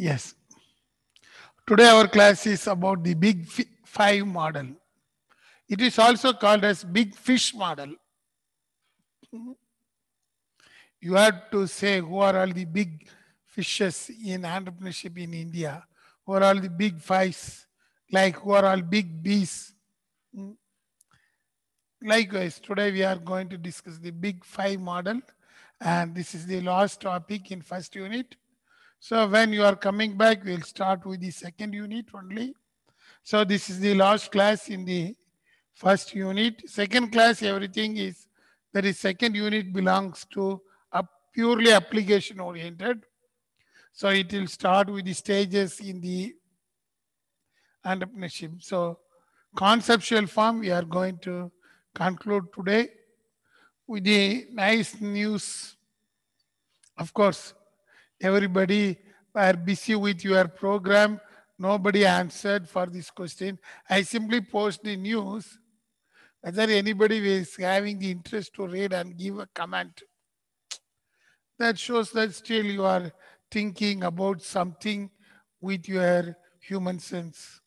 Yes. Today our class is about the Big Five model. It is also called as Big Fish model. You have to say who are all the big fishes in entrepreneurship in India, who are all the big fives, like who are all big bees. Mm. Likewise, today we are going to discuss the Big Five model, and this is the last topic in first unit. So when you are coming back, we'll start with the second unit only. So this is the last class in the first unit. Second class, everything is, that is second unit belongs to a purely application oriented. So it will start with the stages in the entrepreneurship. So conceptual form, we are going to conclude today with the nice news. Of course, everybody were busy with your program. Nobody answered for this question. I simply post the news. Whether anybody is having the interest to read and give a comment, that shows that still you are thinking about something with your human sense.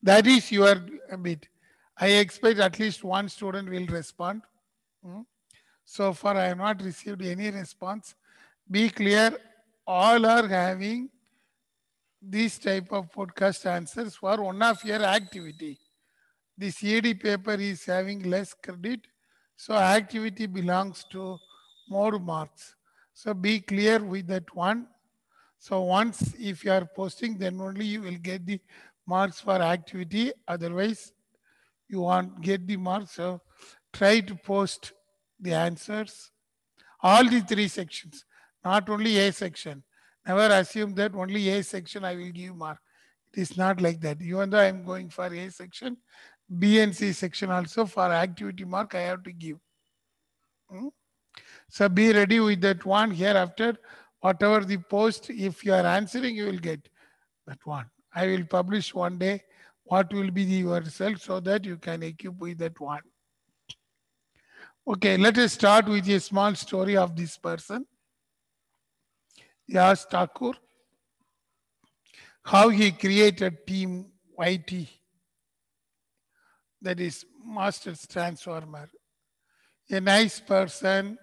That is your bit. I expect at least one student will respond. Hmm. So far, I have not received any response. Be clear, all are having these type of podcast answers for one of your activity. The CAD paper is having less credit, so activity belongs to more marks. So be clear with that one. So once if you are posting, then only you will get the marks for activity. Otherwise, you won't get the marks. So try to post the answers. All the three sections, not only A section. Never assume that only A section I will give mark. It is not like that. Even though I am going for A section, B and C section also for activity mark I have to give. Hmm? So be ready with that one hereafter. Whatever the post, if you are answering, you will get that one. I will publish one day what will be the your result so that you can equip with that one. Okay, let us start with a small story of this person. Yas Thakur, how he created Team YT, that is Masters Transformer. A nice person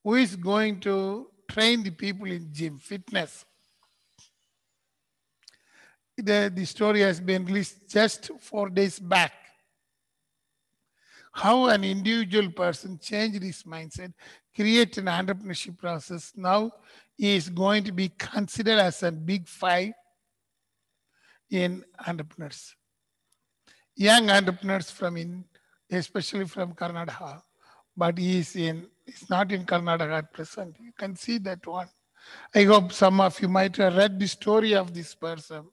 who is going to train the people in gym, fitness. The story has been released just 4 days back. How an individual person changed his mindset, create an entrepreneurship process. Now he is going to be considered as a big five in entrepreneurs. Young entrepreneurs from in, especially from Karnataka, but he's not in Karnataka at present. You can see that one. I hope some of you might have read the story of this person,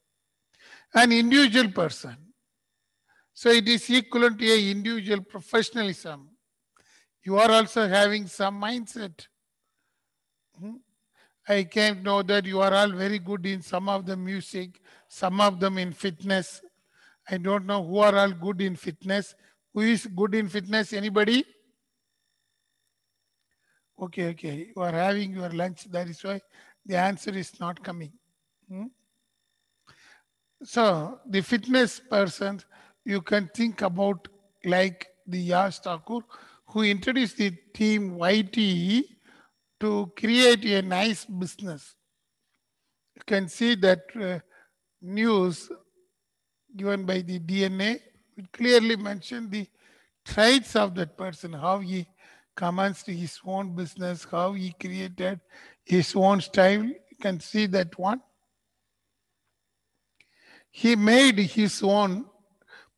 an individual person. So it is equivalent to a individual professionalism. You are also having some mindset. Hmm? I can know that you are all very good in some of the music, some of them in fitness. I don't know who are all good in fitness. Who is good in fitness? Anybody? Okay. You are having your lunch. That is why the answer is not coming. Hmm? So the fitness person, you can think about like the Yash Thakur, who introduced the team YTE to create a nice business. You can see that news given by the DNA, it clearly mentioned the traits of that person, how he commenced his own business, how he created his own style. You can see that one. He made his own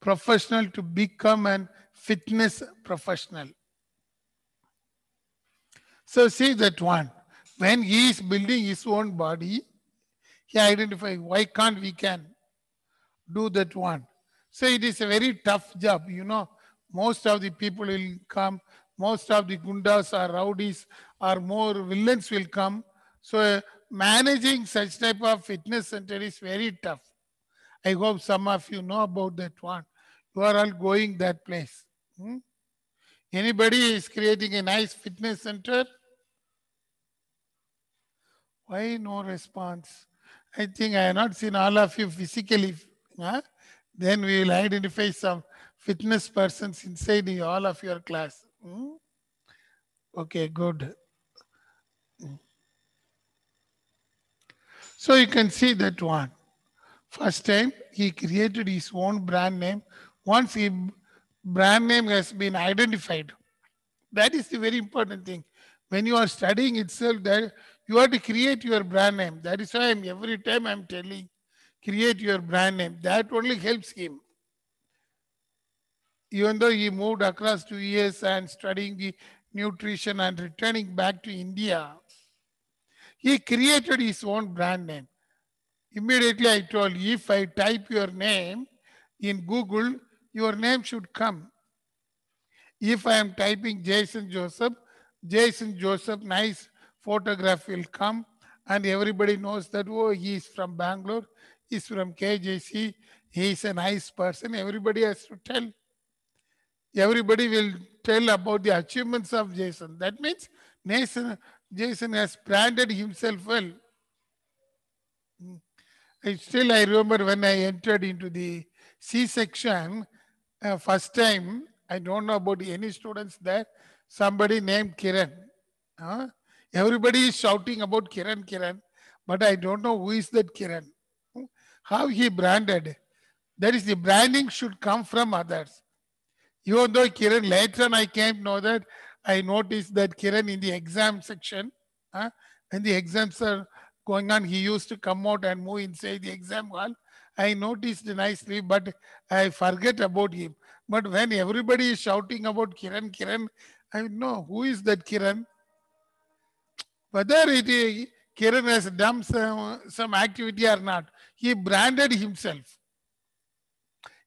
professional to become an fitness professional. So see that one. When he is building his own body, he identified why can't we can do that one. So it is a very tough job. You know, most of the people will come, most of the gundas or rowdies or more villains will come. So managing such type of fitness center is very tough. I hope some of you know about that one. You are all going that place. Hmm? Anybody is creating a nice fitness center? Why no response? I think I have not seen all of you physically. Huh? Then we will identify some fitness persons inside all of your class. Hmm? Okay, good. So you can see that one. First time he created his own brand name. Once he brand name has been identified, that is the very important thing. When you are studying itself, that you have to create your brand name. That is why every time I'm telling, create your brand name. That only helps him. Even though he moved across 2 years and studying the nutrition and returning back to India, he created his own brand name. Immediately I told, if I type your name in Google, your name should come. If I am typing Jason Joseph, nice photograph will come, and everybody knows that, oh, he is from Bangalore, he's from KJC, he is a nice person. Everybody has to tell. Everybody will tell about the achievements of Jason. That means Jason has branded himself well. I remember when I entered into the C section, first time, I don't know about any students there, somebody named Kiran. Everybody is shouting about Kiran, but I don't know who is that Kiran. How he branded. That is, the branding should come from others. Even though Kiran, later on I came to know that, I noticed that Kiran in the exam section, when the exams are going on, he used to come out and move inside the exam hall. I noticed nicely, but I forget about him. But when everybody is shouting about Kiran, I know who is that Kiran. Whether Kiran has done some activity or not, he branded himself.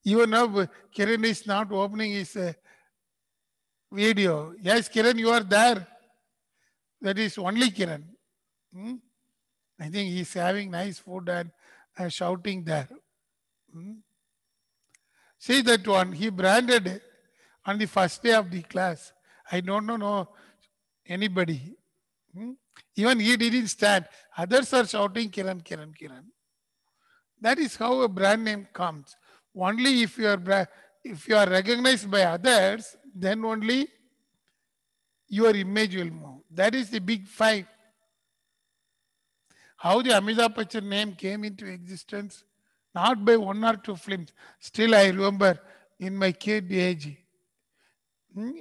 Even now, Kiran is not opening his video. Yes, Kiran, you are there. That is only Kiran. Hmm? I think he's having nice food and shouting there. Hmm? See that one. He branded on the first day of the class. I don't know anybody. Hmm? Even he didn't stand. Others are shouting Kiran. That is how a brand name comes. Only if you are recognized by others, then only your image will move. That is the big five. How the Amitabh Bachchan name came into existence, not by one or two films. Still, I remember in my kid age,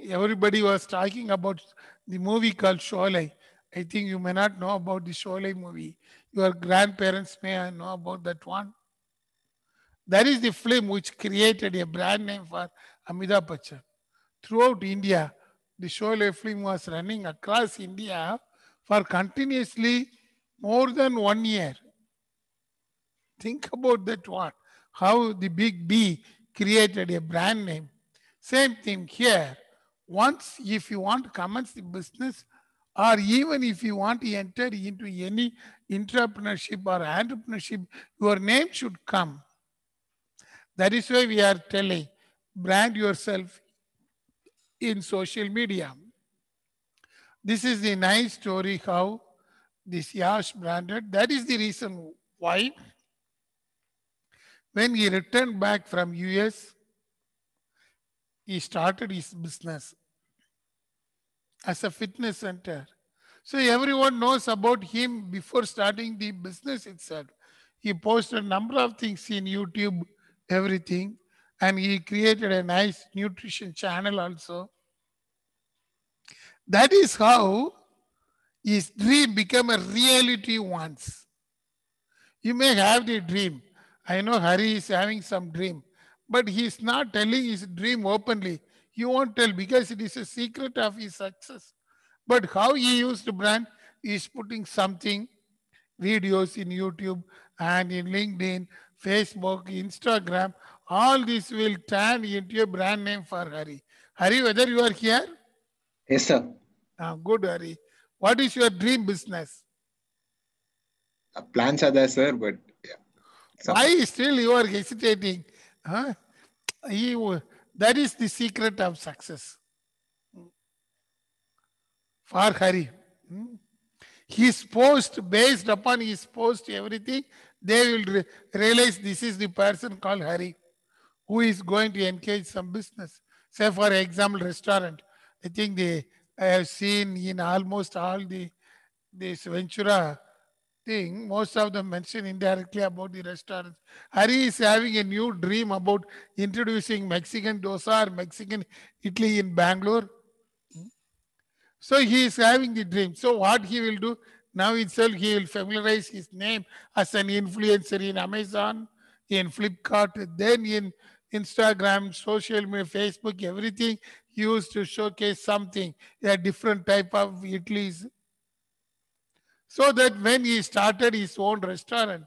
everybody was talking about the movie called Sholay. I think you may not know about the Sholay movie. Your grandparents may know about that one. That is the film which created a brand name for Amitabh Bachchan. Throughout India, the Sholay film was running across India for continuously more than 1 year. Think about that one. How the big B created a brand name. Same thing here. Once, if you want to commence the business, or even if you want to enter into any entrepreneurship or entrepreneurship, your name should come. That is why we are telling, brand yourself in social media. This is the nice story how this Yash branded. That is the reason why when he returned back from US, he started his business as a fitness center. So everyone knows about him before starting the business itself. He posted a number of things in YouTube, everything, and he created a nice nutrition channel also. That is how his dream became a reality once. You may have the dream. I know Hari is having some dream, but he is not telling his dream openly. He won't tell because it is a secret of his success. But how he used to brand is putting something, videos in YouTube and in LinkedIn, Facebook, Instagram. All this will turn into a brand name for Hari. Hari, whether you are here? Yes, sir. Good, Hari. What is your dream business? Plans are there, sir, but yeah. Why still you are hesitating? Huh? That is the secret of success for Hari. his post, based upon his post, everything, they will realize this is the person called Hari who is going to engage some business. Say, for example, restaurant. I think I have seen in almost all this Ventura thing, most of them mention indirectly about the restaurants. Hari is having a new dream about introducing Mexican dosa or Mexican Italy in Bangalore. So he is having the dream. So what he will do now itself, he will familiarize his name as an influencer in Amazon, in Flipkart, then in Instagram, social media, Facebook, everything. He used to showcase something, a different type of idlis. So that when he started his own restaurant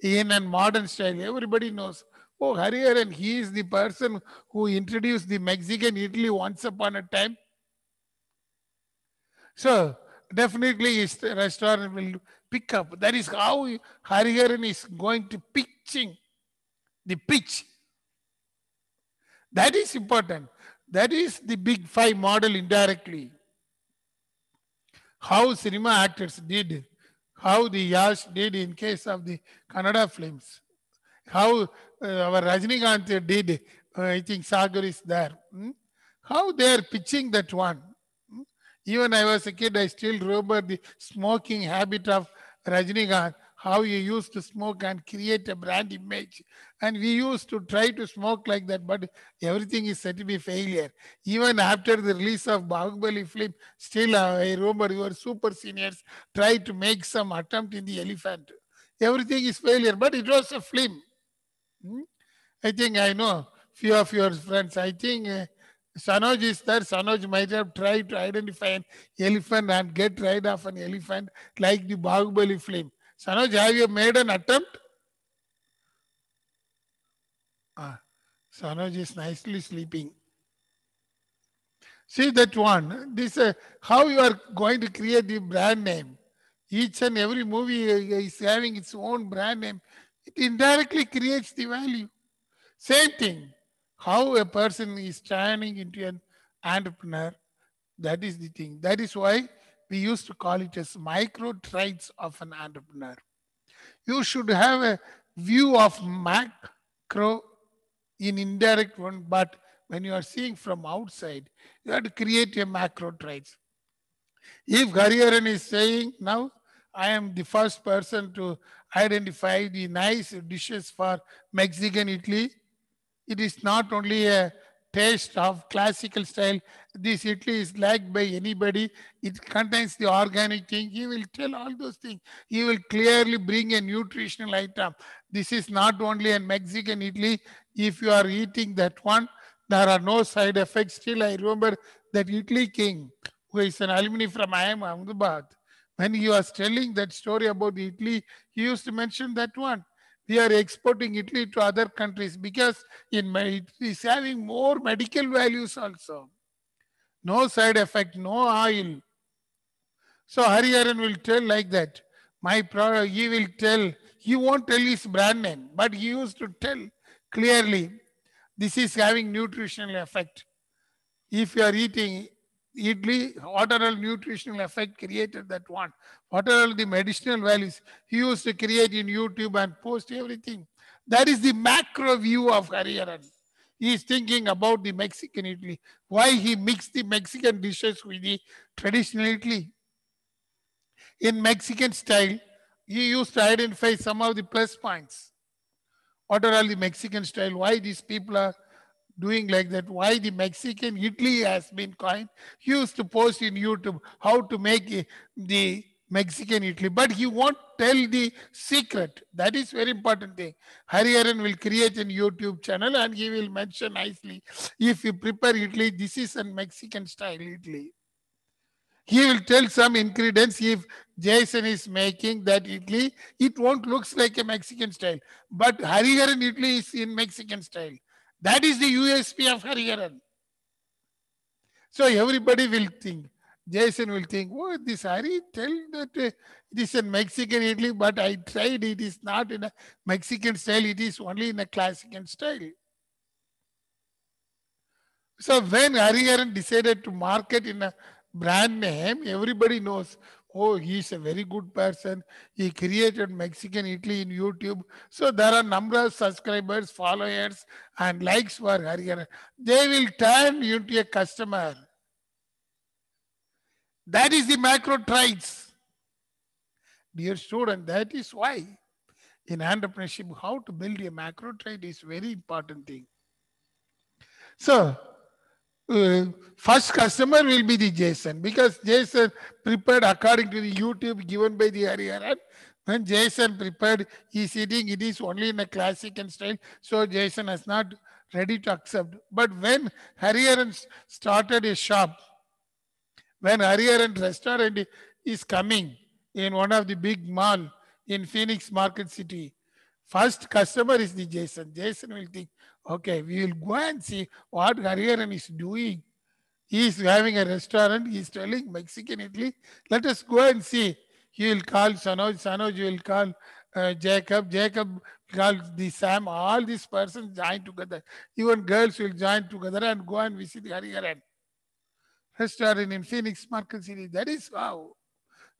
in a modern style, everybody knows, oh, Hariharan, he is the person who introduced the Mexican Italy once upon a time. So definitely his restaurant will pick up. That is how Hariharan is going to pitching the pitch. That is important. That is the big five model indirectly. How cinema actors did, how the Yash did in case of the Kannada films, how our Rajinikanth did, I think Sagar is there. How they are pitching that one. Even I was a kid, I still remember the smoking habit of Rajinikanth, how he used to smoke and create a brand image. And we used to try to smoke like that, but everything is said to be failure. Even after the release of Bahubali film, still I remember your super seniors tried to make some attempt in the elephant. Everything is failure, but it was a film. I think I know few of your friends. I think Sanoj is there. Sanoj might have tried to identify an elephant and get rid of an elephant like the Bahubali film. Sanoj, have you made an attempt? Sanoj is nicely sleeping. See that one. This how you are going to create the brand name. Each and every movie is having its own brand name. It indirectly creates the value. Same thing. How a person is turning into an entrepreneur. That is the thing. That is why we used to call it as micro traits of an entrepreneur. You should have a view of macro in indirect one, but when you are seeing from outside, you have to create a macro traits. If Hariharan is saying now, I am the first person to identify the nice dishes for Mexican Italy, it is not only a taste of classical style. This Italy is liked by anybody. It contains the organic thing. He will tell all those things. He will clearly bring a nutritional item. This is not only a Mexican Italy. If you are eating that one, there are no side effects. Still, I remember that Italy king, who is an alumni from IIM Ahmedabad, when he was telling that story about Italy, he used to mention that one. We are exporting Italy to other countries because it is having more medical values also. No side effect, no oil. So Hariharan will tell like that. My product, he will tell, he won't tell his brand name, but he used to tell clearly, this is having nutritional effect. If you are eating idli, what are all nutritional effect created that one? What are all the medicinal values? He used to create in YouTube and post everything. That is the macro view of Hariharan. He is thinking about the Mexican Italy. Why he mixed the Mexican dishes with the traditional Italy. In Mexican style, he used to identify some of the plus points. What are all the Mexican style? Why these people are doing like that? Why the Mexican Italy has been coined? He used to post in YouTube how to make the Mexican Italy, but he won't tell the secret. That is very important thing. Hariharan will create a YouTube channel and he will mention nicely, if you prepare Italy, this is a Mexican style Italy. He will tell some ingredients. If Jason is making that Italy, it won't looks like a Mexican style. But Hariharan Italy is in Mexican style. That is the USP of Hariharan. So everybody will think, Jason will think, oh, this Hari tell that it is a Mexican Italy, but I tried, it is not in a Mexican style, it is only in a classical style. So when Hariharan decided to market in a brand name, everybody knows, Oh, he's a very good person. He created Mexican Italy in YouTube. So there are number of subscribers, followers, and likes for Hariharan. They will turn you into a customer. That is the macro traits. Dear student, that is why in entrepreneurship, how to build a macro trait is very important thing. So first customer will be the Jason because Jason prepared according to the YouTube given by the Hariharan. When Jason prepared, he's eating, it is only in a classical style. So Jason is not ready to accept. But when Hariharan started a shop, when Hariharan restaurant is coming in one of the big mall in Phoenix Market City, first customer is the Jason. Jason will think, okay, we will go and see what Hariharan is doing. He is having a restaurant. He is telling Mexican Italy. Let us go and see. He will call Sanoj. Sanoj will call Jacob. Jacob will call the Sam. All these persons join together. Even girls will join together and go and visit Hariharan restaurant in Phoenix Market City. That is how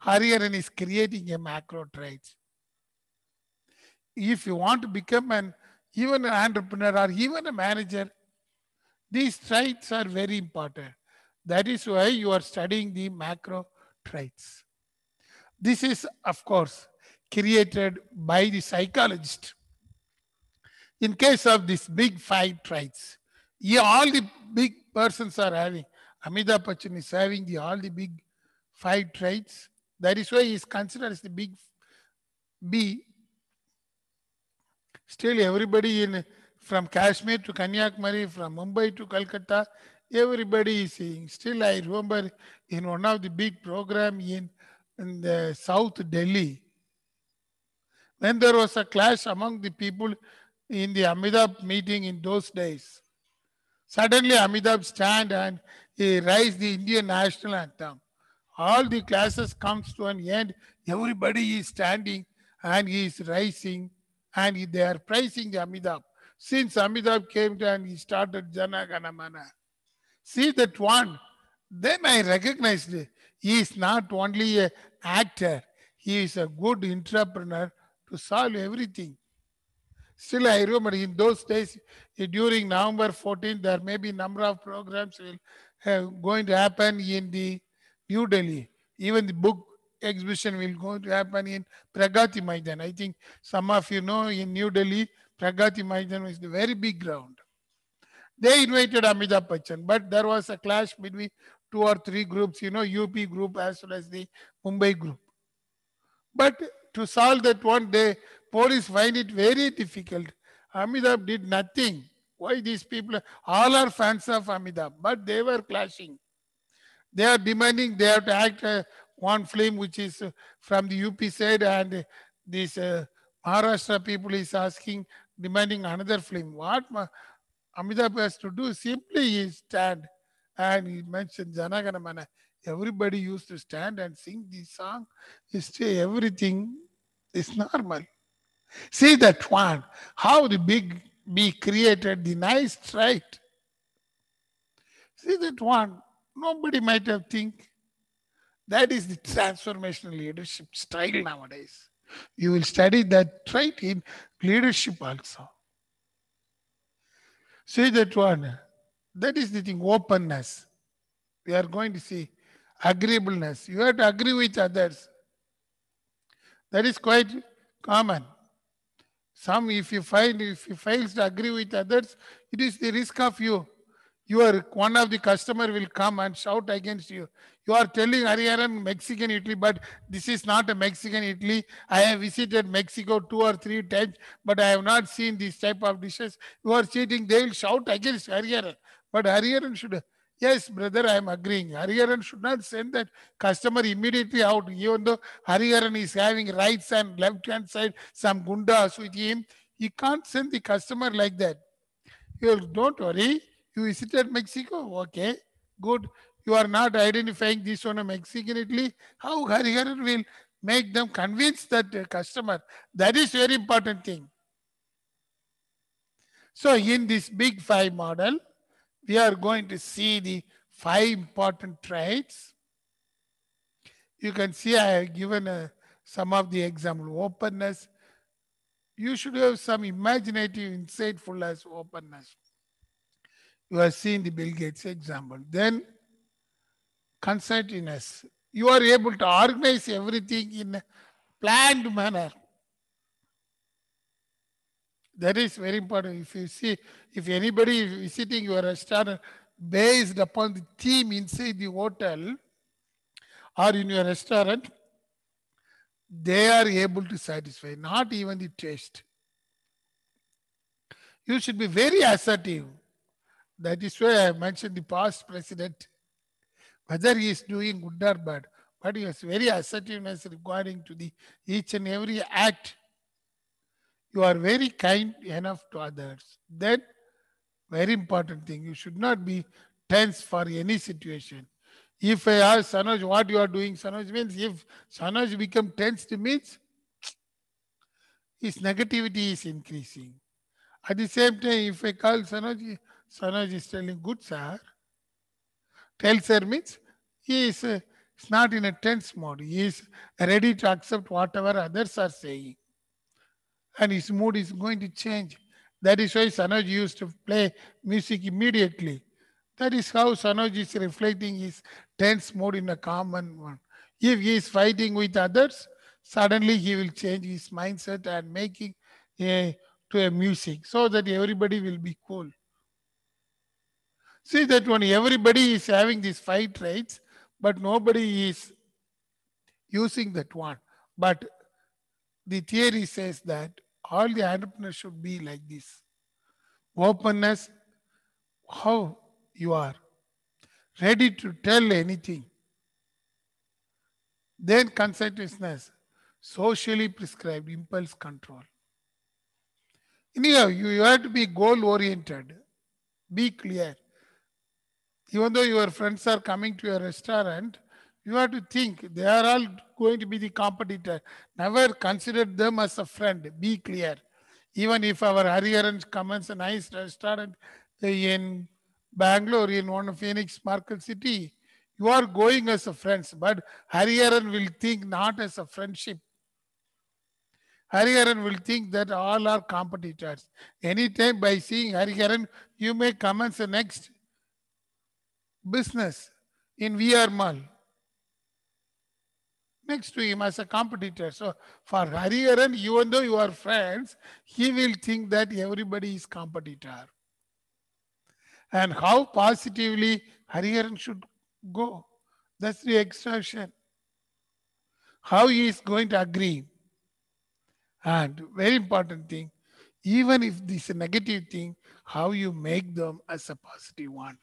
Hariharan is creating a macro trade. If you want to become even an entrepreneur or even a manager, these traits are very important. That is why you are studying the macro traits. This is, of course, created by the psychologist. In case of these big five traits, yeah, all the big persons are having. Amitabh Bachchan is having all the big five traits. That is why he is considered as the big B. Still, everybody from Kashmir to Kanyakumari, from Mumbai to Calcutta, everybody is saying. Still, I remember in one of the big program in the South Delhi, when there was a clash among the people in the Amitabh meeting in those days. Suddenly, Amitabh stand and he raised the Indian national anthem. All the classes comes to an end. Everybody is standing and he is rising and they are praising the Amitabh. Since Amitabh came to and he started Jana Gana Mana. See that one. Then I recognized he is not only an actor, he is a good entrepreneur to solve everything. Still, I remember in those days, during November 14th, there may be number of programs will going to happen in the New Delhi. Even the book exhibition will going to happen in Pragati Maidan. I think some of you know in New Delhi, Pragati Maidan is the very big ground. They invited Amitabh Bachchan, but there was a clash between two or three groups, UP group as well as the Mumbai group. But to solve that one, the police find it very difficult. Amitabh did nothing. Why these people? All are fans of Amitabh, but they were clashing. They are demanding they have to act one film which is from the UP side, and this Maharashtra people is asking, demanding another film. What Amitabh has to do? Simply he stand and he mentioned Jana Gana Mana. Everybody used to stand and sing this song. Everything is normal. See that one, how the big B created the nice trait. See that one, nobody might have think that is the transformational leadership style nowadays. You will study that trait in leadership also. See that one, that is the thing, openness. We are going to see agreeableness. You have to agree with others. That is quite common. If you fail to agree with others, it is the risk of you. One of the customer will come and shout against you. You are telling Hariharan Mexican Italy, but this is not a Mexican Italy. I have visited Mexico 2 or 3 times, but I have not seen this type of dishes. You are cheating. They will shout against Hariharan. But Hariharan should, yes, brother, I am agreeing. Hariharan should not send that customer immediately out, even though Hariharan is having right and left hand side, some gundas with him. He can't send the customer like that. Don't worry. You visited Mexico? Okay, good. You are not identifying this one a Mexican Italy. How Hariharan will make them convince that customer? That is very important thing. So in this big 5 model, we are going to see the 5 important traits. You can see I have given some of the example. Openness. You should have some imaginative, insightfulness, openness. You have seen the Bill Gates example. Then conscientiousness. You are able to organize everything in a planned manner. That is very important. If you see, if anybody is visiting your restaurant based upon the theme inside the hotel or in your restaurant, they are able to satisfy, not even the taste. You should be very assertive. That is why I mentioned the past president, whether he is doing good or bad, but he has very assertiveness regarding to the each and every act. You are very kind enough to others. Then, very important thing, you should not be tense for any situation. If I ask Sanoj what you are doing, Sanoj means if Sanoj become tense, means his negativity is increasing. At the same time, if I call Sanoj, Sanoj is telling good sir. Tell sir means he is not in a tense mode. He is ready to accept whatever others are saying. And his mood is going to change. That is why Sanoj used to play music immediately. That is how Sanoj is reflecting his tense mode in a common one. If he is fighting with others, suddenly he will change his mindset and making to a music so that everybody will be cool. See that one, everybody is having these five traits, but nobody is using that one. But the theory says that all the entrepreneurs should be like this. Openness, how you are ready to tell anything. Then conscientiousness, socially prescribed impulse control. Anyhow, you have to be goal oriented. Be clear. Even though your friends are coming to your restaurant, you have to think they are all going to be the competitor. Never consider them as a friend. Be clear. Even if our Hariharan comments a nice restaurant in Bangalore, in one of Phoenix Market City, you are going as a friends, but Hariharan will think not as a friendship. Hariharan will think that all are competitors. Anytime by seeing Hariharan, you may commence the next business in VR Mall next to him as a competitor. So for Hariharan, even though you are friends, he will think that everybody is competitor. And how positively Hariharan should go. That's the extraction. How he is going to agree. And very important thing, even if this is a negative thing, how you make them as a positive one.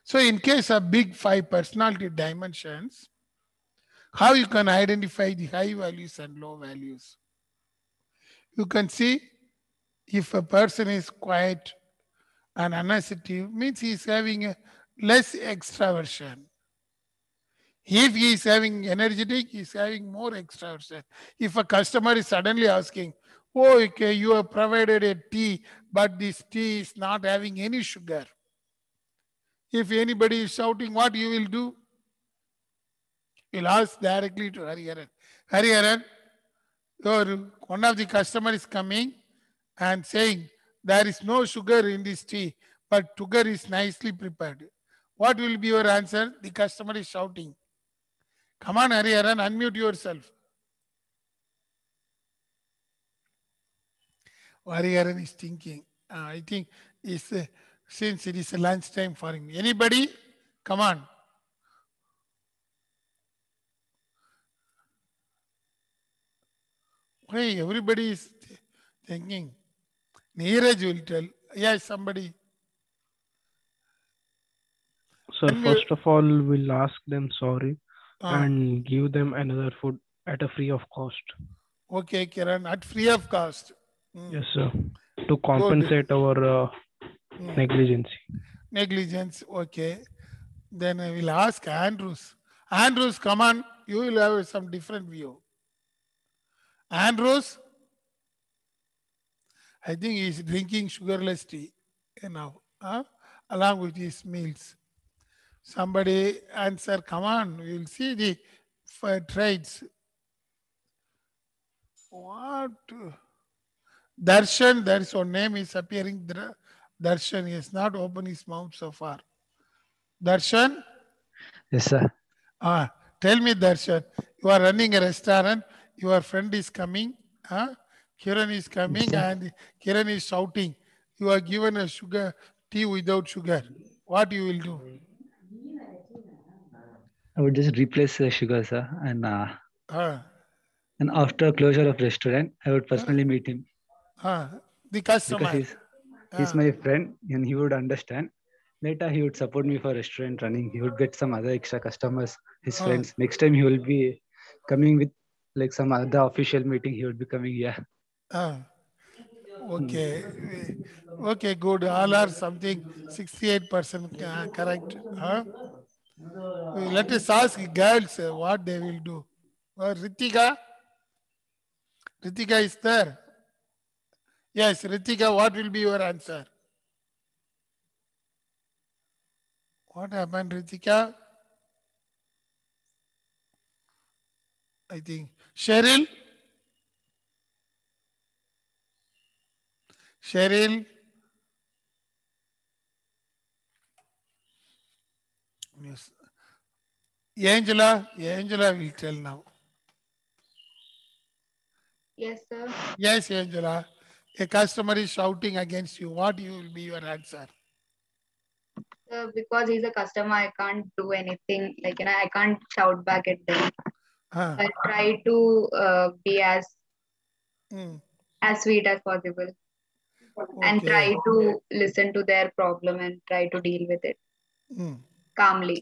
So in case of big five personality dimensions, how you can identify the high values and low values. You can see if a person is quiet and unassertive, means he is having a less extraversion. If he is having energetic, he is having more extraversion. If a customer is suddenly asking, oh, okay, you have provided a tea, but this tea is not having any sugar. If anybody is shouting, what you will do? You'll ask directly to Hariharan. Hariharan, one of the customer is coming and saying, there is no sugar in this tea, but sugar is nicely prepared. What will be your answer? The customer is shouting. Come on, Hariharan, unmute yourself. Hariharan is thinking. I think it's, since it is a lunch time for him. Anybody? Come on. Why everybody is thinking? Neeraj will tell. Yes, somebody. Sir, first of all, we'll ask them sorry and give them another food at a free of cost. Okay, Kiran, at free of cost. Yes, sir. To compensate our negligence. Negligence, okay. Then I will ask Andrews. Andrews, come on. You will have some different view. Andrews, I think he is drinking sugarless tea now, along with his meals. Somebody answer, come on. We will see the for trades. What? Darshan, there is one name is appearing. Darshan, he has not opened his mouth so far. Darshan? Yes, sir. Tell me, Darshan, you are running a restaurant, your friend is coming, Kiran is coming, Yes, and Kiran is shouting. You are given a sugar tea without sugar. What you will do? I would just replace the sugar, sir, Uh, and after closure of restaurant, I would personally meet him the because customer. he's my friend and he would understand. Later, he would support me for restaurant running. He would get some other extra customers, his friends. Next time, he will be coming with like some other official meeting. He would be coming here. Okay. Okay, good. All are something 68% correct. Let us ask girls what they will do. Ritika? Ritika is there. Yes, Ritika, what will be your answer? What happened, Ritika? I think. Cheryl? Cheryl? Yes. Angela? Angela will tell now. Yes, sir. Yes, Angela. A customer is shouting against you. What will be your answer? Because he's a customer, I can't do anything. Like, I can't shout back at them. I try to be as sweet as possible and try to listen to their problem and try to deal with it calmly.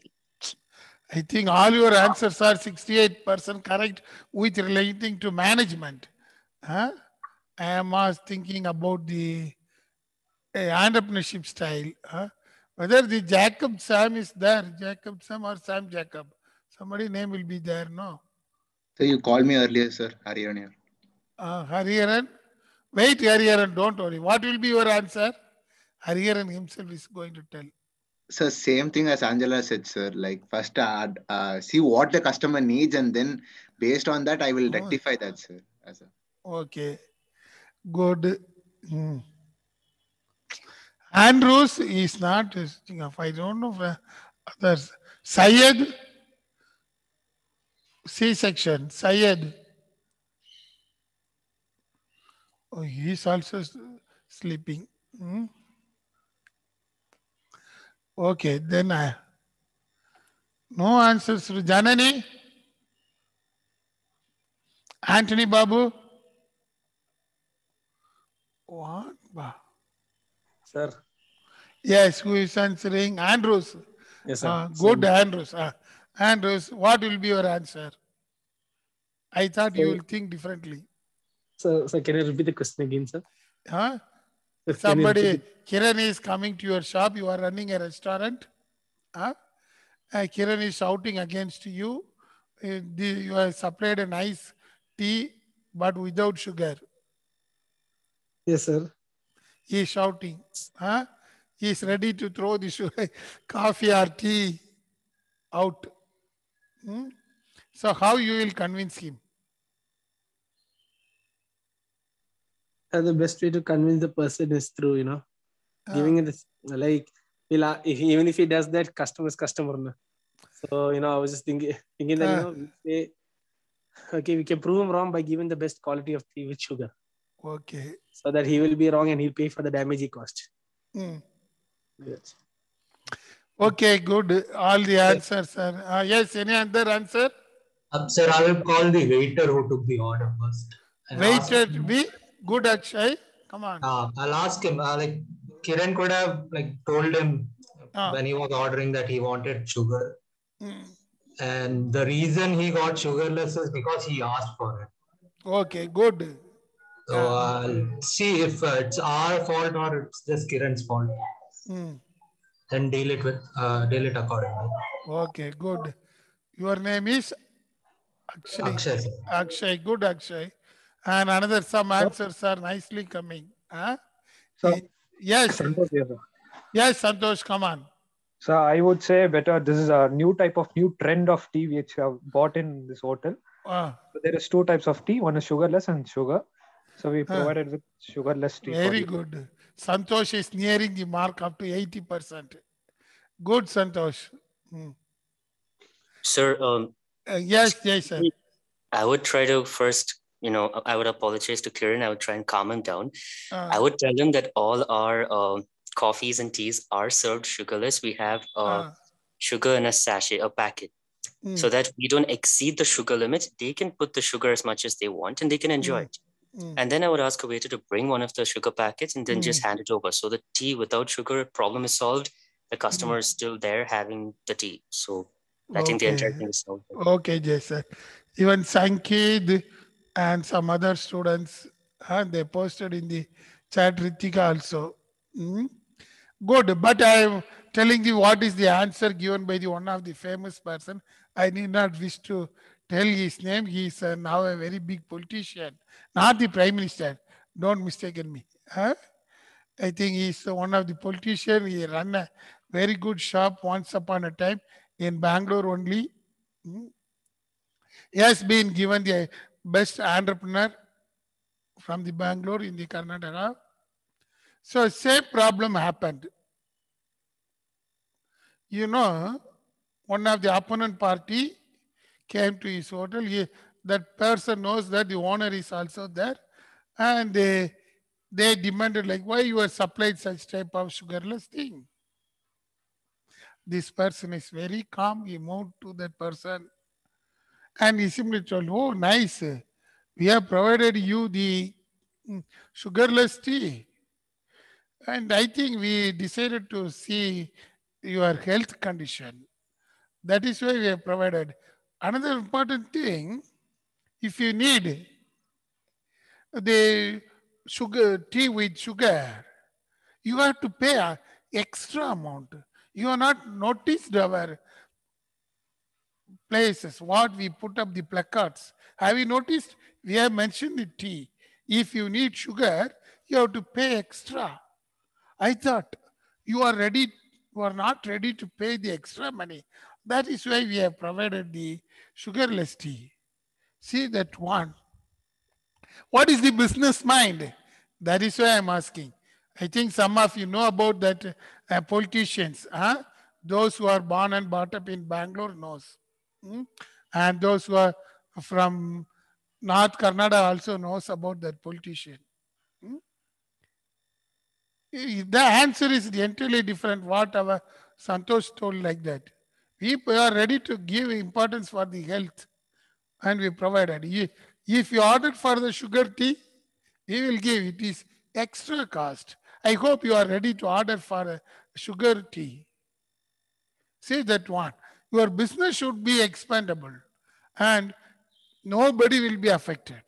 I think all your answers are 68% correct with relating to management. I am thinking about the entrepreneurship style. Whether the Jacob Sam is there, Jacob Sam or Sam Jacob. Somebody name will be there, no? So you called me earlier, sir. Hariharan here. Hariharan? Wait, Hariharan, don't worry. What will be your answer? Hariharan himself is going to tell. Sir, same thing as Angela said, sir. Like first, see what the customer needs, and then based on that, I will rectify that, sir. Okay, good. Andrews is not. I don't know if others. Syed, C-section. Syed. Oh, he is also sleeping. Okay, then no answers to Janani. Anthony Babu. What? Sir. Yes, who is answering? Andrews. Yes, sir. Good, Andrews. Andrews, what will be your answer? I thought you will think differently. So can you repeat the question again, sir? Somebody, Kiran is coming to your shop. You are running a restaurant. Kiran is shouting against you. You have supplied a nice tea, but without sugar. Yes, sir. He is shouting. He is ready to throw the sugar, coffee or tea out. So how you will convince him? The best way to convince the person is through, giving it like, even if he does that, customer. No? So, I was just thinking that, okay, we can prove him wrong by giving the best quality of tea with sugar. Okay. So that he will be wrong and he'll pay for the damage he caused. Yes. Okay, good. All the answers are. Yes, any other answer? Sir, I will call the waiter who took the order first. Waiter, be good, Akshay. Come on. I'll ask him. Like Kiran could have told him when he was ordering that he wanted sugar, and the reason he got sugarless is because he asked for it. Okay, good. So I'll see if it's our fault or it's just Kiran's fault. Then deal it accordingly. Okay, good. Your name is Akshay. Akshay, sir. Akshay, good Akshay. And another some answers are nicely coming. So, yes. Santosh, Yes, Santosh, come on. So I would say better. This is a new type of new trend of tea which I've bought in this hotel. So there is two types of tea. One is sugarless and sugar. So we provided with sugarless tea. Very good. Santosh is nearing the mark up to 80%. Good, Santosh. Sir, yes, Jason. I would try to first, I would apologize to Kiran. I would try and calm him down. I would tell him that all our coffees and teas are served sugarless. We have sugar in a sachet, a packet, so that we don't exceed the sugar limit. They can put the sugar as much as they want and they can enjoy it. And then I would ask a waiter to bring one of the sugar packets and then just hand it over. So the tea without sugar problem is solved. The customer is still there having the tea. So I think the entire thing is solved. Okay, Jason. Even Sankid and some other students, they posted in the chat, Ritika also. Good, but I'm telling you what is the answer given by the one of the famous person. I need not wish to tell his name. He is now a very big politician, not the Prime Minister. Don't mistaken me. I think he's one of the politicians. He ran a very good shop once upon a time in Bangalore only. He has been given the best entrepreneur from the Bangalore in the Karnataka. So same problem happened. One of the opponent party came to his hotel. That person knows that the owner is also there. And they demanded, like, why you are supplied such type of sugarless thing? This person is very calm. He moved to that person. And he simply told, oh, nice. We have provided you the sugarless tea. And I think we decided to see your health condition. That is why we have provided. Another important thing, if you need the tea with sugar, you have to pay an extra amount. You have not noticed our places, what we put up the placards. Have you noticed? We have mentioned the tea. If you need sugar, you have to pay extra. I thought you are not ready to pay the extra money. That is why we have provided the sugarless tea. See that one. What is the business mind? That is why I'm asking. I think some of you know about that politicians. Those who are born and brought up in Bangalore knows. And those who are from North Karnataka also knows about that politician. The answer is entirely different what our Santosh told like that. We are ready to give importance for the health and we provided. If you ordered for the sugar tea, we will give it is extra cost. I hope you are ready to order for a sugar tea. See that one. Your business should be expandable and nobody will be affected.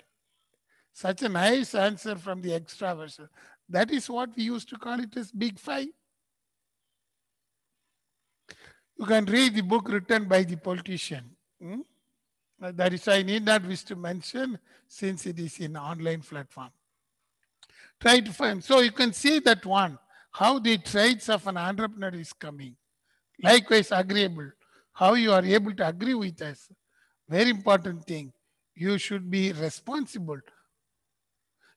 Such a nice answer from the extraversion. That is what we used to call it as Big Five. You can read the book written by the politician. That is why I need not wish to mention since it is in online platform. Try to find. So you can see that one, how the traits of an entrepreneur is coming. Likewise, agreeable. How you are able to agree with us. Very important thing. You should be responsible.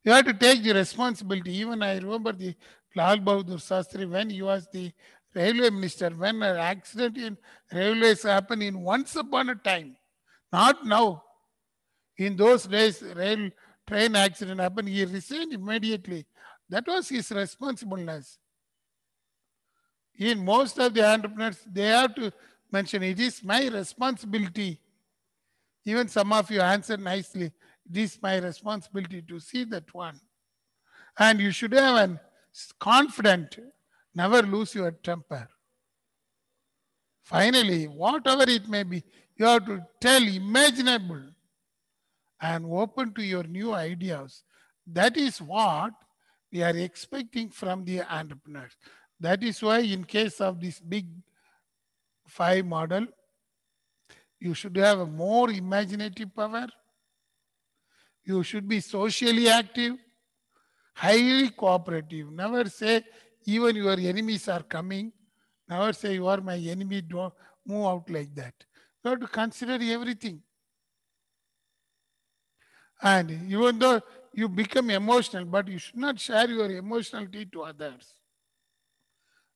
You have to take the responsibility. Even I remember the Lal Bahadur Shastri when he was the railway minister, when an accident in railways happened in once upon a time, not now. In those days, train accident happened, he resigned immediately. That was his responsibility. In most of the entrepreneurs, they have to mention, it is my responsibility. Even some of you answered nicely. It is my responsibility to see that one. And you should have an confident, never lose your temper. Finally, whatever it may be, you have to tell imaginable and open to your new ideas. That is what we are expecting from the entrepreneurs. That is why in case of this Big Five model, you should have a more imaginative power. You should be socially active, highly cooperative. Never say even your enemies are coming. Never say you are my enemy, don't move out like that. You have to consider everything. And even though you become emotional, but you should not share your emotionality to others.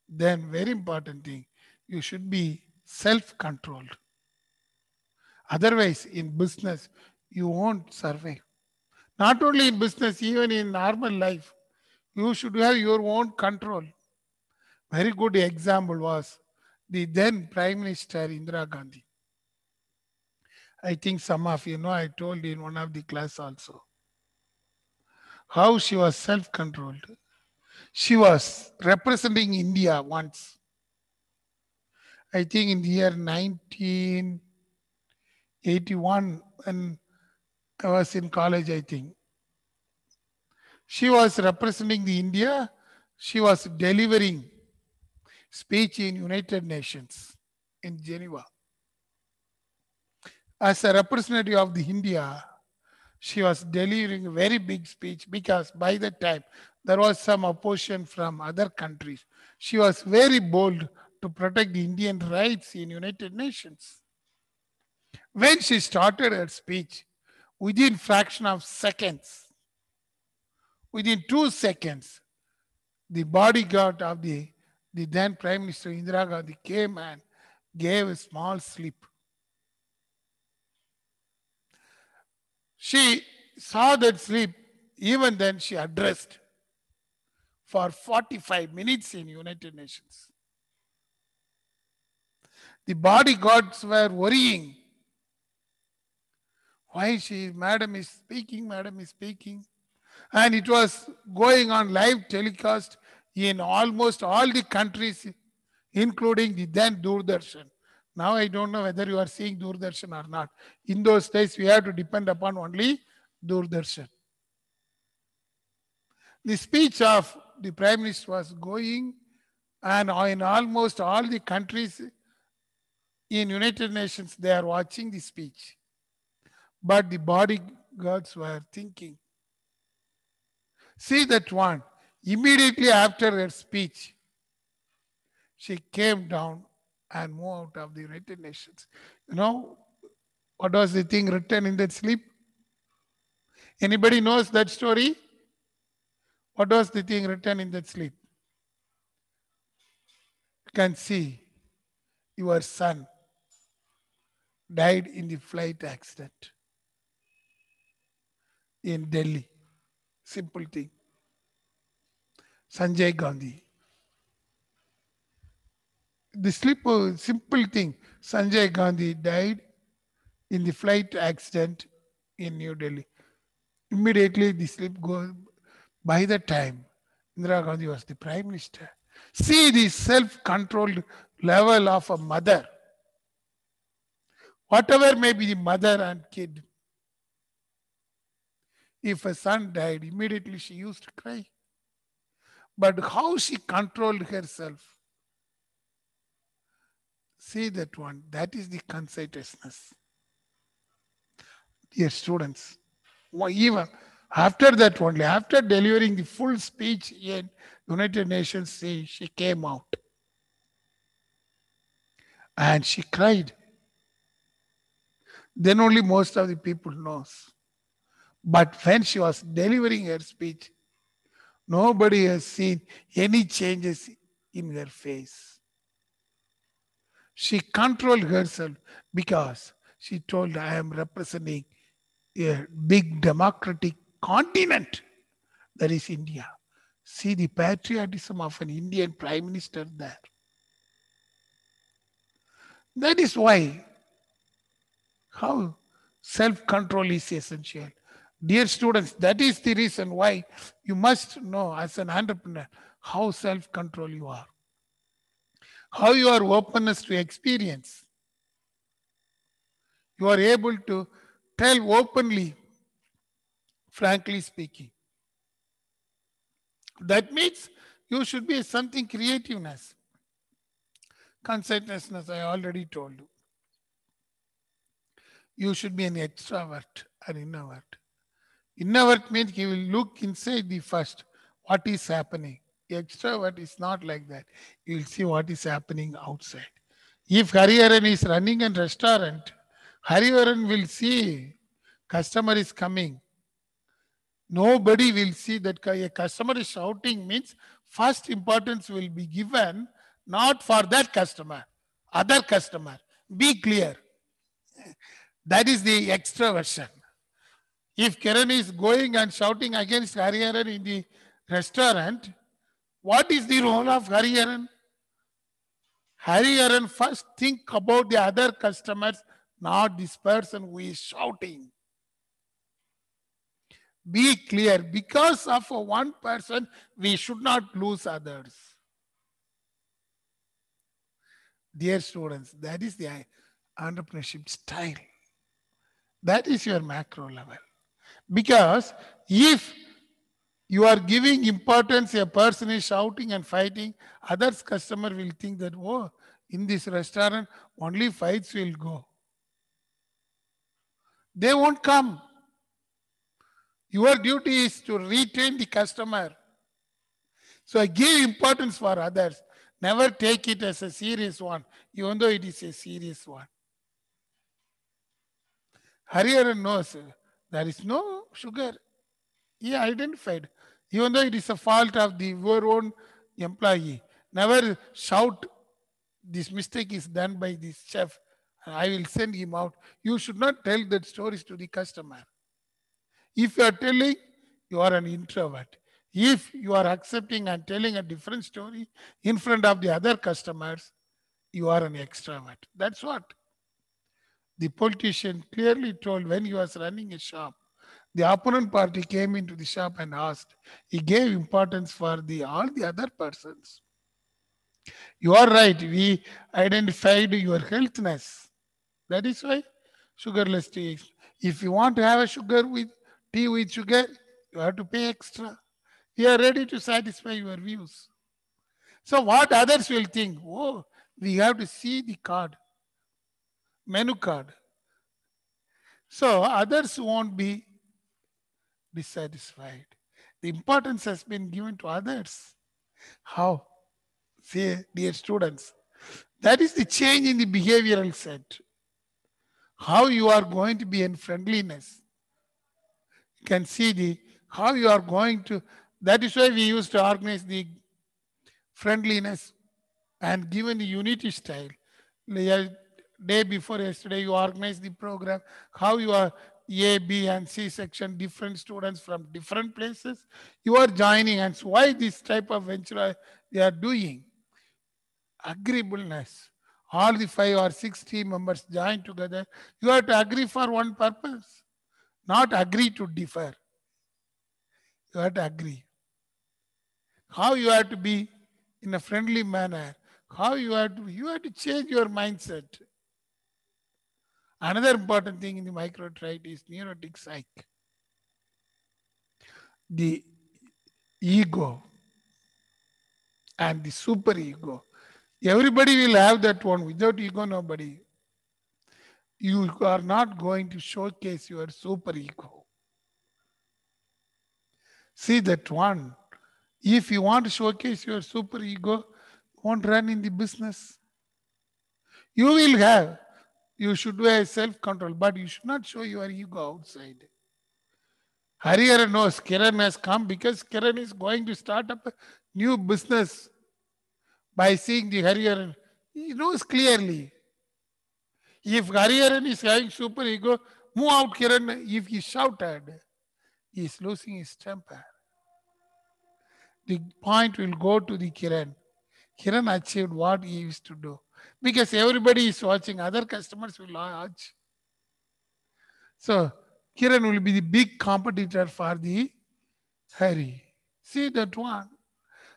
Then very important thing, you should be self-controlled. Otherwise, in business, you won't survive. Not only in business, even in normal life, you should have your own control. Very good example was the then Prime Minister Indira Gandhi. I think some of you know, I told in one of the class also, how she was self-controlled. She was representing India once. I think in the year 1981, when I was in college, I think. She was representing the India. She was delivering speech in United Nations in Geneva. As a representative of the India, she was delivering a very big speech because by that time there was some opposition from other countries. She was very bold to protect the Indian rights in United Nations. When she started her speech, within fraction of seconds, within 2 seconds, the bodyguard of the then Prime Minister Indira Gandhi came and gave a small slip. She saw that slip. Even then she addressed for 45 minutes in United Nations. The bodyguards were worrying. Why madam is speaking, madam is speaking. And it was going on live telecast in almost all the countries, including the then Doordarshan. Now I don't know whether you are seeing Doordarshan or not. In those days, we had to depend upon only Doordarshan. The speech of the Prime Minister was going, and in almost all the countries in United Nations, they are watching the speech. But the bodyguards were thinking, see that one, immediately after her speech, she came down and moved out of the United Nations. You know, what was the thing written in that slip? Anybody knows that story? What was the thing written in that slip? You can see your son died in the flight accident in Delhi. Simple thing. Sanjay Gandhi. The slip, simple thing. Sanjay Gandhi died in the flight accident in New Delhi. Immediately the slip goes. By the time Indira Gandhi was the Prime Minister. See the self-controlled level of a mother. Whatever may be the mother and kid. If a son died, immediately she used to cry. But how she controlled herself. See that one. That is the concitousness. Dear students, even after that only, after delivering the full speech in United Nations, she came out. And she cried. Then only most of the people knows. But when she was delivering her speech, nobody has seen any changes in her face. She controlled herself because she told, I am representing a big democratic continent, that is India. See the patriotism of an Indian Prime Minister there. That is why how self-control is essential. Dear students, that is the reason why you must know as an entrepreneur how self-control you are. How your openness to experience. You are able to tell openly, frankly speaking. That means you should be something creativeness. Conciteness, I already told you. You should be an extrovert or introvert. Introvert means he will look inside the first, what is happening extrovert is not like that. You will see what is happening outside. If Hariharan is running a restaurant, Hariharan will see customer is coming. Nobody will see that a customer is shouting means first importance will be given not for that customer, other customer. Be clear. That is the extraversion. If Kiran is going and shouting against Hariharan in the restaurant, what is the role of Hariharan? Hariharan first think about the other customers, not this person who is shouting. Be clear. Because of one person, we should not lose others. Dear students, that is the entrepreneurship style. That is your macro level. Because if you are giving importance, a person is shouting and fighting, others customer will think that, oh, in this restaurant, only fights will go. They won't come. Your duty is to retain the customer. So give importance for others. Never take it as a serious one, even though it is a serious one. Hariharan knows there is no sugar. He identified. Even though it is a fault of your own employee. Never shout, this mistake is done by this chef. I will send him out. You should not tell that stories to the customer. If you are telling, you are an introvert. If you are accepting and telling a different story in front of the other customers, you are an extrovert. That's what the politician clearly told when he was running a shop. The opponent party came into the shop and asked. He gave importance for all the other persons. You are right. We identified your healthness. That is why sugarless tea. If you want to have a tea with sugar, you have to pay extra. We are ready to satisfy your views. So what others will think? Oh, we have to see the card, menu card. So others won't be dissatisfied. The importance has been given to others. How? Say, dear students, that is the change in the behavioral set. How you are going to be in friendliness. You can see how you are going to. That is why we used to organize the friendliness and given the unity style. Day before yesterday, you organized the program. How you are A, B, and C section, different students from different places. You are joining, and so why this type of venture they are doing? Agreeableness. All the 5 or 6 team members join together. You have to agree for one purpose, not agree to differ. You have to agree. How you have to be in a friendly manner. How you have to change your mindset. Another important thing in the micro-trade is neurotic psyche. The ego and the super ego. Everybody will have that one. Without ego, nobody. You are not going to showcase your super ego. See that one. If you want to showcase your super ego, you won't run in the business. You will have. You should have self-control, but you should not show your ego outside. Hariharan knows Kiran has come because Kiran is going to start up a new business by seeing the Hariharan. He knows clearly. If Hariharan is having super ego, move out Kiran. If he shouted, he is losing his temper. The point will go to the Kiran. Kiran achieved what he used to do. Because everybody is watching, other customers will watch. So, Kiran will be the big competitor for the Hari. See that one.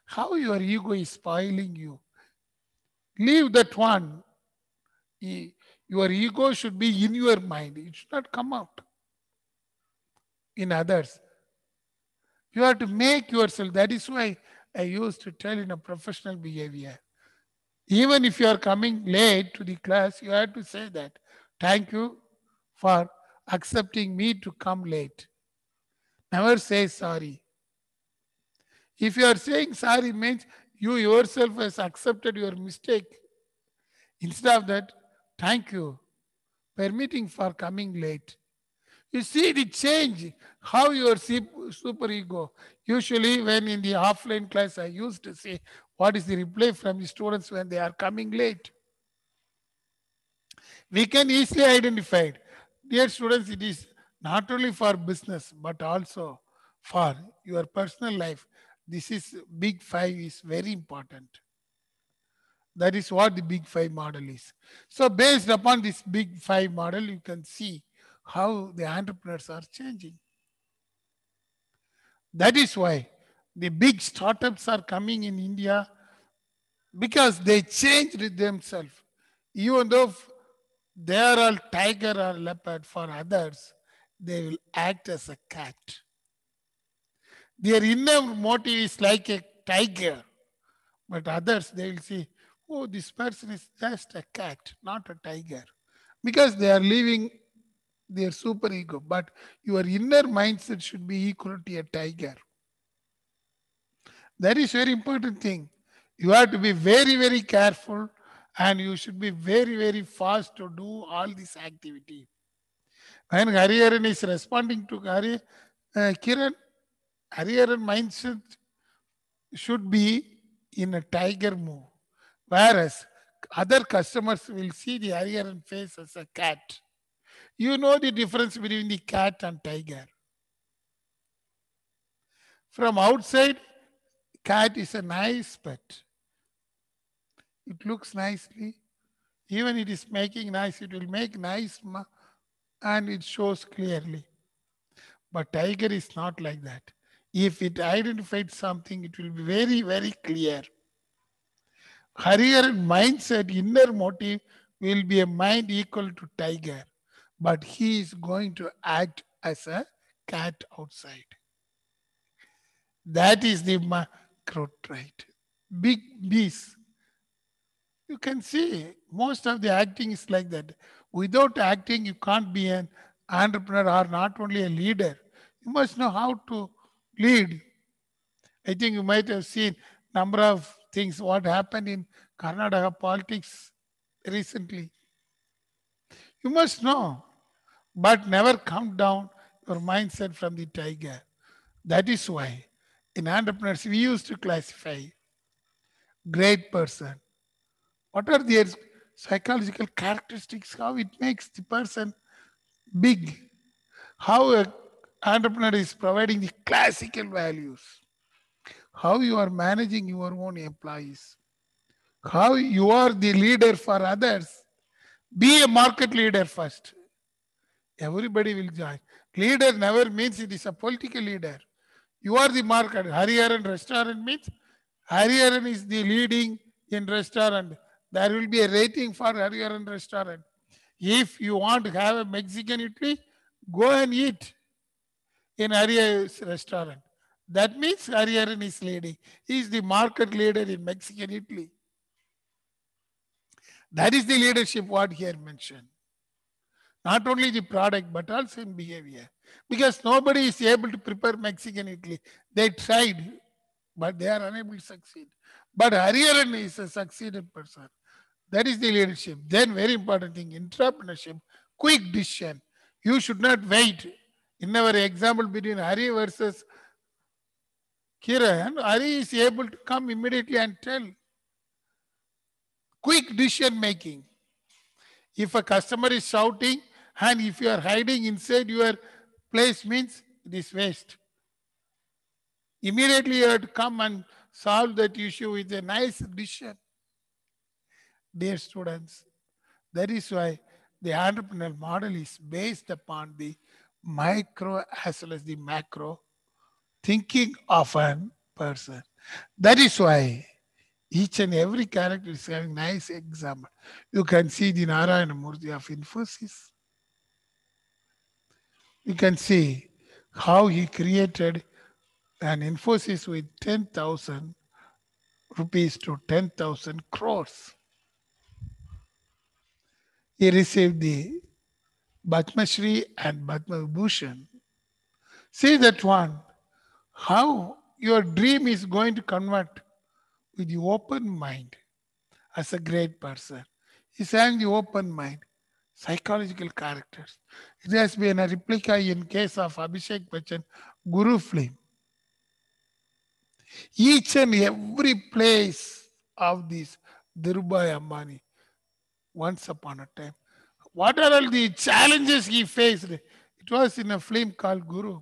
How your ego is spoiling you. Leave that one. Your ego should be in your mind. It should not come out in others. You have to make yourself. That is why I used to tell in a professional behavior. Even if you are coming late to the class, you have to say that. Thank you for accepting me to come late. Never say sorry. If you are saying sorry means you yourself has accepted your mistake. Instead of that, thank you, permitting for coming late. You see the change, how your super ego. Usually when in the offline class, I used to say, what is the reply from the students when they are coming late? We can easily identify it. Dear students, it is not only for business, but also for your personal life. This is big five is very important. That is what the big five model is. So based upon this big five model, you can see how the entrepreneurs are changing. That is why the big startups are coming in India, because they changed themselves. Even though they are all tiger or leopard, for others, they will act as a cat. Their inner motive is like a tiger, but others, they will see, oh, this person is just a cat, not a tiger, because they are living their super ego. But your inner mindset should be equal to a tiger. That is very important thing. You have to be very, very careful, and you should be very, very fast to do all this activity. When Hariharan is responding to Kiran, Hariharan mindset should be in a tiger move. Whereas other customers will see the Hariharan face as a cat. You know the difference between the cat and tiger. From outside, cat is a nice pet. It looks nicely. Even it is making nice, it will make nice and it shows clearly. But tiger is not like that. If it identified something, it will be very, very clear. Hariharan mindset, inner motive will be a mind equal to tiger, but he is going to act as a cat outside. That is the macro trait. Big bees. You can see most of the acting is like that. Without acting, you can't be an entrepreneur or not only a leader. You must know how to lead. I think you might have seen number of things what happened in Karnataka politics recently. You must know, but never count down your mindset from the tiger. That is why in entrepreneurs we used to classify great person. What are their psychological characteristics? How it makes the person big? How an entrepreneur is providing the classical values? How you are managing your own employees? How you are the leader for others? Be a market leader first. Everybody will join. Leader never means it is a political leader. You are the market. Hariharan restaurant means Hariharan is the leading in restaurant. There will be a rating for Hariharan restaurant. If you want to have a Mexican Italy, go and eat in Hariharan's restaurant. That means Hariharan is leading. He is the market leader in Mexican Italy. That is the leadership what here mentioned. Not only the product, but also in behavior. Because nobody is able to prepare Mexican Italy. They tried, but they are unable to succeed. But Hariharan is a succeeded person. That is the leadership. Then very important thing, entrepreneurship, quick decision. You should not wait. In our example between Hari versus Kiran, Hari is able to come immediately and tell. Quick decision making. If a customer is shouting and if you are hiding inside your place means it is waste. Immediately you have to come and solve that issue with a nice decision. Dear students, that is why the entrepreneurial model is based upon the micro as well as the macro thinking of a person. That is why each and every character is having nice example. You can see the Narayana Murthy of Infosys. You can see how he created an Infosys with 10,000 rupees to 10,000 crores. He received the Padma Shri and Padma Vibhushan. See that one, how your dream is going to convert with the open mind as a great person. He's having the open mind, psychological characters. It has been a replica in case of Abhishek Bachchan, Guru film. Each and every place of this Dhirubhai Ambani, once upon a time. What are all the challenges he faced? It was in a film called Guru.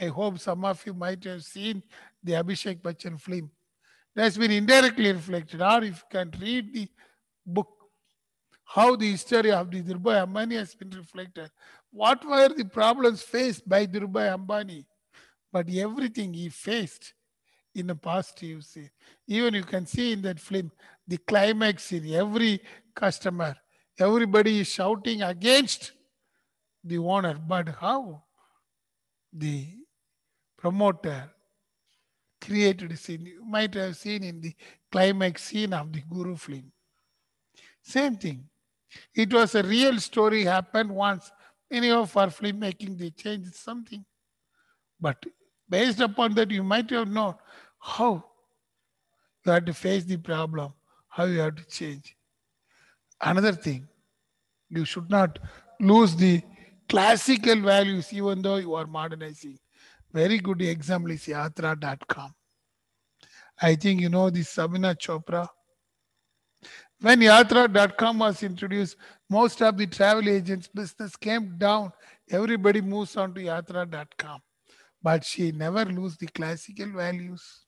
I hope some of you might have seen the Abhishek Bachchan film. It has been indirectly reflected. Or if you can read the book, how the history of the Dhirubhai Ambani has been reflected. What were the problems faced by Dhirubhai Ambani? But everything he faced in a positive way. Even you can see in that film, the climax scene, every customer, everybody is shouting against the owner. But how the promoter created a scene, you might have seen in the climax scene of the Guru film. Same thing. It was a real story happened once. Many of our filmmaking, they changed something. But based upon that, you might have known how you have to face the problem, how you have to change. Another thing, you should not lose the classical values even though you are modernizing. Very good example is Yatra.com. I think you know this Sabina Chopra. When Yatra.com was introduced, most of the travel agents' business came down. Everybody moves on to Yatra.com. But she never lose the classical values.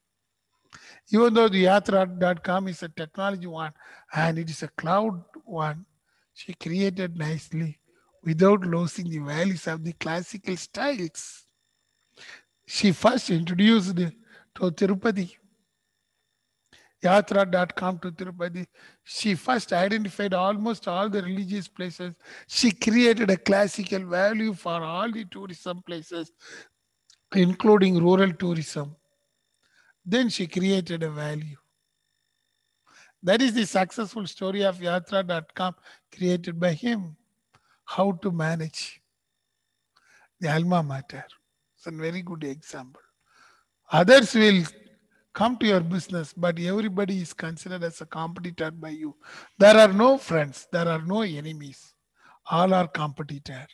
Even though the Yatra.com is a technology one and it is a cloud one, she created nicely without losing the values of the classical styles. She first introduced to Tirupati, Yatra.com to Tirupati. She first identified almost all the religious places. She created a classical value for all the tourism places, including rural tourism. Then she created a value. That is the successful story of Yatra.com created by him. How to manage the alma mater. It's a very good example. Others will come to your business, but everybody is considered as a competitor by you. There are no friends. There are no enemies. All are competitors.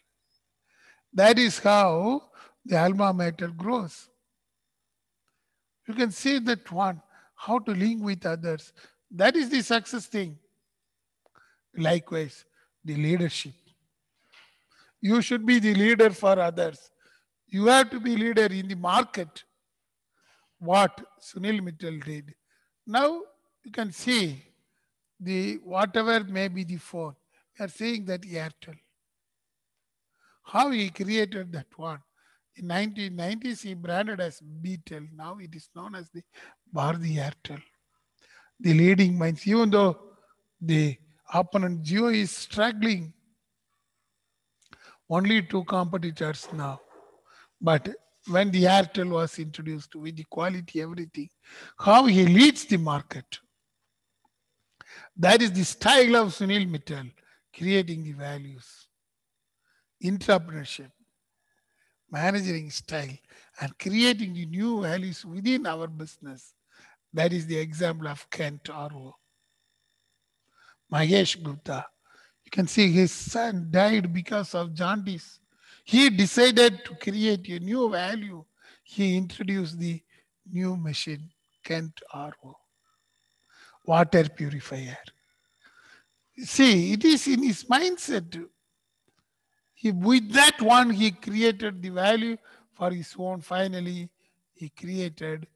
That is how the alma mater grows. You can see that one, how to link with others. That is the success thing. Likewise, the leadership. You should be the leader for others. You have to be leader in the market. What Sunil Mittal did. Now you can see the whatever may be the phone. We are saying that Airtel. How he created that one. In 1990s, he branded as Beetel. Now it is known as the Bharti Airtel. The leading minds, even though the opponent Jio is struggling, only two competitors now. But when the Airtel was introduced with the quality, everything, how he leads the market. That is the style of Sunil Mittal, creating the values, entrepreneurship, managing style, and creating the new values within our business. That is the example of Kent Arvo. Mahesh Gupta. You can see his son died because of jaundice. He decided to create a new value. He introduced the new machine, Kent Arvo. Water purifier. See, it is in his mindset. With that one, he created the value for his own. Finally, he created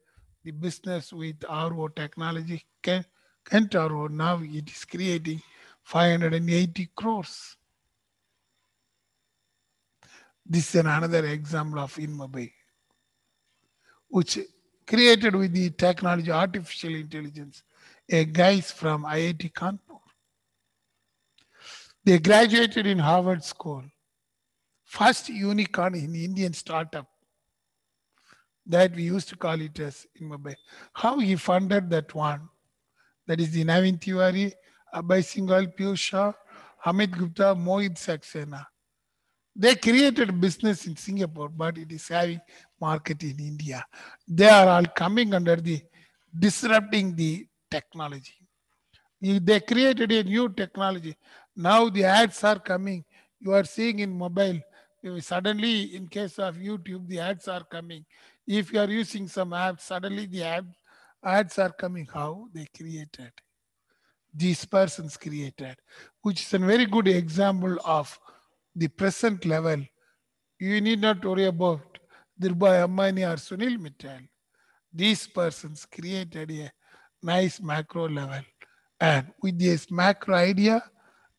the business with RO technology, Kent Arvo. Now it is creating 580 crores. This is another example of InMobile, which created with the technology, artificial intelligence, a guys from IIT Kanpur. They graduated in Harvard School. First unicorn in Indian startup that we used to call it as InMobile. How he funded that one? That is the Navin Tiwari, Abhay Singhal, Piyush Shah, Amit Gupta, Mohit Saxena. They created business in Singapore, but it is having market in India. They are all coming under the disrupting the technology. They created a new technology. Now the ads are coming. You are seeing in mobile. Suddenly, in case of YouTube, the ads are coming. If you are using some apps, suddenly the ads are coming. How they created? These persons created, which is a very good example of the present level. You need not worry about Dhirubhai Ambani or Sunil Mittal. These persons created a nice macro level. And with this macro idea,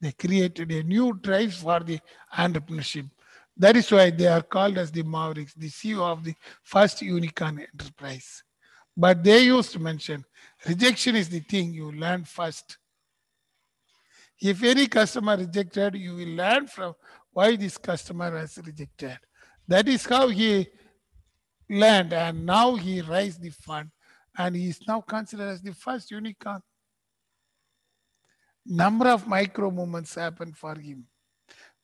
they created a new drive for the entrepreneurship. That is why they are called as the Mavericks, the CEO of the first unicorn enterprise. But they used to mention, rejection is the thing you learn first. If any customer rejected, you will learn from why this customer has rejected. That is how he learned, and now he raised the fund, and he is now considered as the first unicorn. Number of micro movements happened for him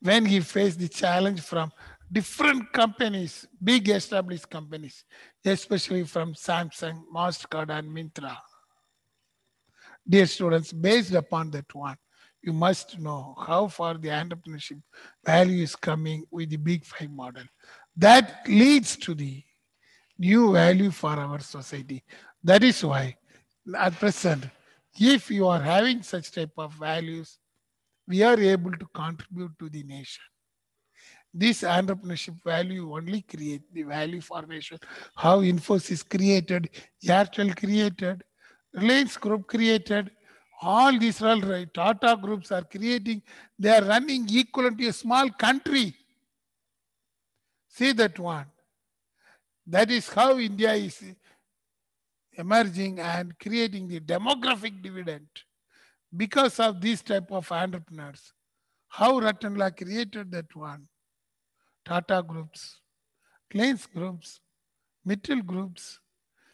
when he faced the challenge from different companies, big established companies, especially from Samsung, MasterCard, and Myntra. Dear students, based upon that one, you must know how far the entrepreneurship value is coming with the Big Five model. That leads to the new value for our society. That is why at present, if you are having such type of values, we are able to contribute to the nation. This entrepreneurship value only create the value for nation. How Infosys created, Airtel created, Reliance Group created, all these all right, Tata groups are creating, they are running equivalent to a small country. See that one. That is how India is emerging and creating the demographic dividend because of these type of entrepreneurs. How Ratanla created that one. Tata groups, Reliance groups, Mittal groups.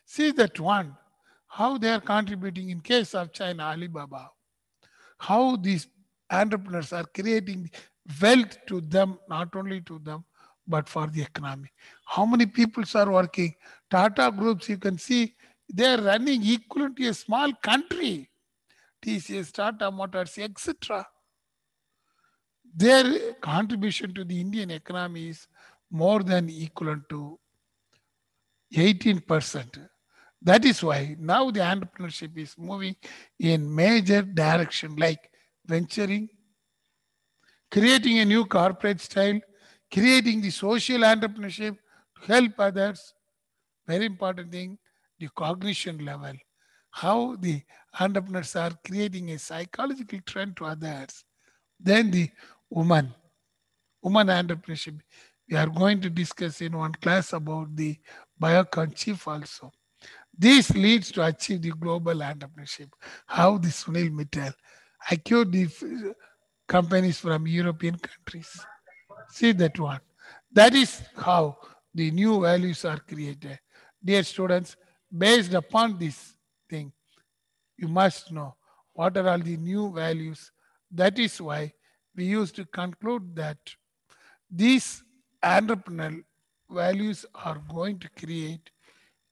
See that one. How they are contributing in case of China, Alibaba. How these entrepreneurs are creating wealth to them, not only to them, but for the economy. How many people are working? Tata groups, you can see, they are running equivalent to a small country. TCS, Tata Motors, etc. Their contribution to the Indian economy is more than equivalent to 18%. That is why now the entrepreneurship is moving in major direction like venturing, creating a new corporate style, creating the social entrepreneurship to help others. Very important thing, the cognition level. How the entrepreneurs are creating a psychological trend to others. Then the woman entrepreneurship. We are going to discuss in one class about the Biocon chief also. This leads to achieve the global entrepreneurship. How the Sunil Mittal acquired the companies from European countries. See that one. That is how the new values are created. Dear students, based upon this thing, you must know what are all the new values. That is why we used to conclude that these entrepreneurial values are going to create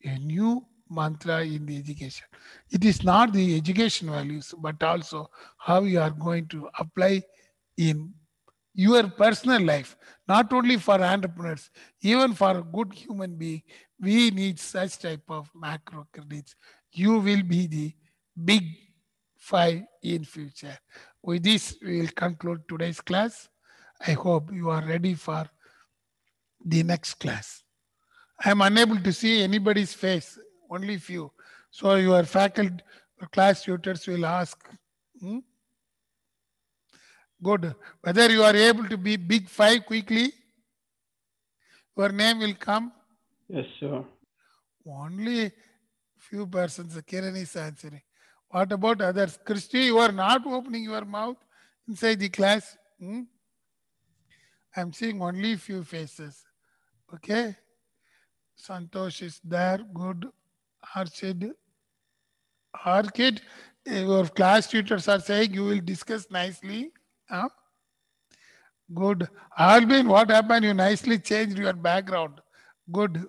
a new mantra in the education. It is not the education values, but also how you are going to apply in your personal life, not only for entrepreneurs, even for a good human being. We need such type of macro credits. You will be the big five in future. With this, we will conclude today's class. I hope you are ready for the next class. I am unable to see anybody's face, only few. So your faculty, class tutors will ask. Good. Whether you are able to be big five quickly, your name will come. Yes, sir. Only few persons. Kiran is answering. What about others? Christy, you are not opening your mouth inside the class. I'm seeing only few faces. Okay. Santosh is there. Good. Archid. Archid, your class tutors are saying you will discuss nicely. Good. Albin, what happened? You nicely changed your background. Good.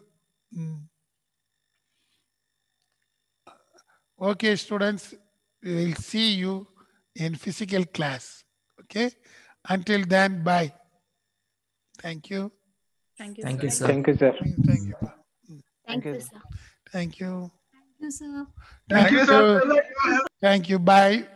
Okay, students, we will see you in physical class. Okay. Until then, bye. Thank you. Thank you. Thank you, Sir. sir. Thank you, sir. Thank you. Thank you, sir. Thank you. Thank you, sir. Thank you, sir. Thank you. Bye.